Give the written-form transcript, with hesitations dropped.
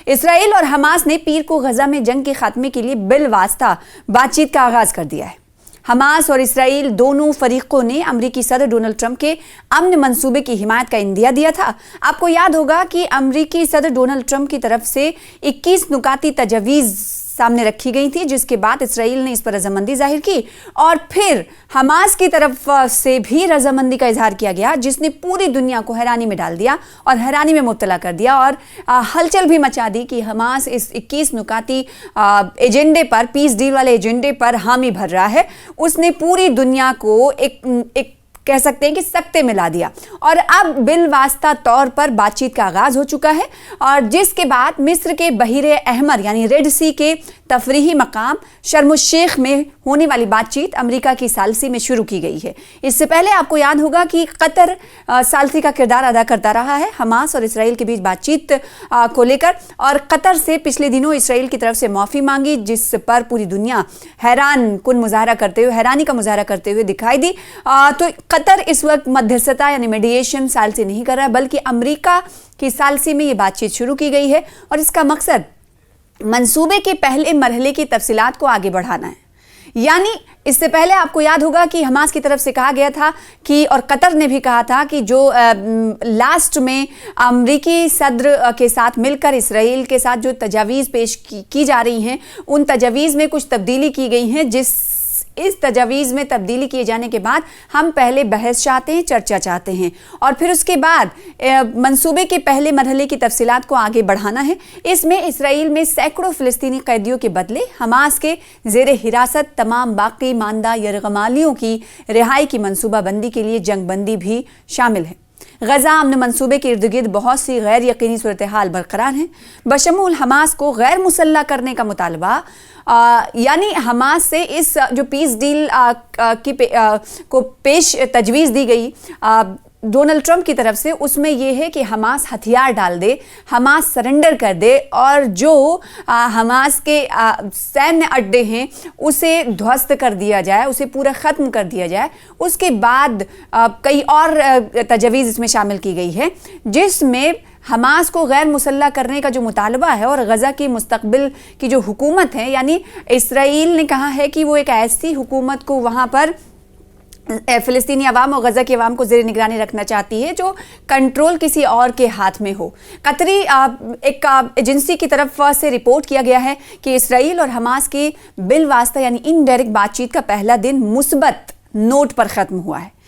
اسرائیل اور حماس نے پیر کو غزہ میں جنگ کے خاتمے کے لیے بالواسطہ بات چیت کا آغاز کر دیا ہے۔ حماس اور اسرائیل دونوں فریقوں نے امریکی صدر ڈونلڈ ٹرمپ کے امن منصوبے کی حمایت کا عندیہ دیا تھا۔ آپ کو یاد ہوگا کہ امریکی صدر ڈونلڈ ٹرمپ کی طرف سے 21 نکاتی تجاویز سامنے رکھی گئی تھی، جس کے بعد اسرائیل نے اس پر رضامندی ظاہر کی اور پھر حماس کی طرف سے بھی رضامندی کا اظہار کیا گیا، جس نے پوری دنیا کو حیرانی میں ڈال دیا اور حیرانی میں مبتلا کر دیا اور ہلچل بھی مچا دی کہ حماس اس 21 نکاتی ایجنڈے پر، پیس ڈیل والے ایجنڈے پر حامی بھر رہا ہے۔ اس نے پوری دنیا کو ایک کہہ سکتے ہیں کہ سکتے میں لا دیا اور اب بالواسطہ طور پر بات چیت کا آغاز ہو چکا ہے، اور جس کے بعد مصر کے بحیر احمر یعنی ریڈ سی کے تفریحی مقام شرم الشیخ میں ہونے والی بات چیت امریکہ کی ثالثی میں شروع کی گئی ہے۔ اس سے پہلے آپ کو یاد ہوگا کہ قطر ثالثی کا کردار ادا کرتا رہا ہے حماس اور اسرائیل کے بیچ بات چیت کو لے کر، اور قطر سے پچھلے دنوں اسرائیل کی طرف سے معافی مانگی، جس پر پوری دنیا حیرانی کا مظاہرہ کرتے ہوئے دکھائی دی۔ تو قطر اس وقت مدھیستھتا یعنی میڈیشن ثالثی نہیں کر رہا ہے، بلکہ امریکہ کی ثالثی میں یہ بات چیت شروع کی گئی ہے، اور اس کا مقصد منصوبے کے پہلے مرحلے کی تفصیلات کو آگے بڑھانا ہے۔ یعنی اس سے پہلے آپ کو یاد ہوگا کہ حماس کی طرف سے کہا گیا تھا کہ، اور قطر نے بھی کہا تھا کہ جو لاسٹ میں امریکی صدر کے ساتھ مل کر اسرائیل کے ساتھ جو تجاویز پیش کی جا رہی ہیں، ان تجاویز میں کچھ تبدیلی کی گئی ہیں، اس تجاویز میں تبدیلی کیے جانے کے بعد ہم پہلے بحث چاہتے ہیں، چرچا چاہتے ہیں، اور پھر اس کے بعد منصوبے کے پہلے مرحلے کی تفصیلات کو آگے بڑھانا ہے۔ اس میں اسرائیل میں سینکڑوں فلسطینی قیدیوں کے بدلے حماس کے زیر حراست تمام باقی ماندہ یرغمالیوں کی رہائی کی منصوبہ بندی کے لیے جنگ بندی بھی شامل ہے۔ غزہ امن منصوبے کے ارد گرد بہت سی غیر یقینی صورتحال برقرار ہیں، بشمول حماس کو غیر مسلح کرنے کا مطالبہ، یعنی حماس سے اس جو پیس ڈیل کو تجویز دی گئی ڈونلڈ ٹرمپ کی طرف سے، اس میں یہ ہے کہ حماس ہتھیار ڈال دے، حماس سرنڈر کر دے، اور جو حماس کے سینیہ اڈے ہیں اسے دھوست کر دیا جائے، اسے پورا ختم کر دیا جائے۔ اس کے بعد کئی اور تجاویز اس میں شامل کی گئی ہے، جس میں حماس کو غیر مسلح کرنے کا جو مطالبہ ہے، اور غزہ کی مستقبل کی جو حکومت ہے، یعنی اسرائیل نے کہا ہے کہ وہ ایک ایسی حکومت کو وہاں پر فلسطینی عوام اور غزہ کے عوام کو زیر نگرانی رکھنا چاہتی ہے، جو کنٹرول کسی اور کے ہاتھ میں ہو۔ قطری ایک ایجنسی کی طرف سے رپورٹ کیا گیا ہے کہ اسرائیل اور حماس کی بالواسطہ یعنی انڈائریکٹ بات چیت کا پہلا دن مثبت نوٹ پر ختم ہوا ہے۔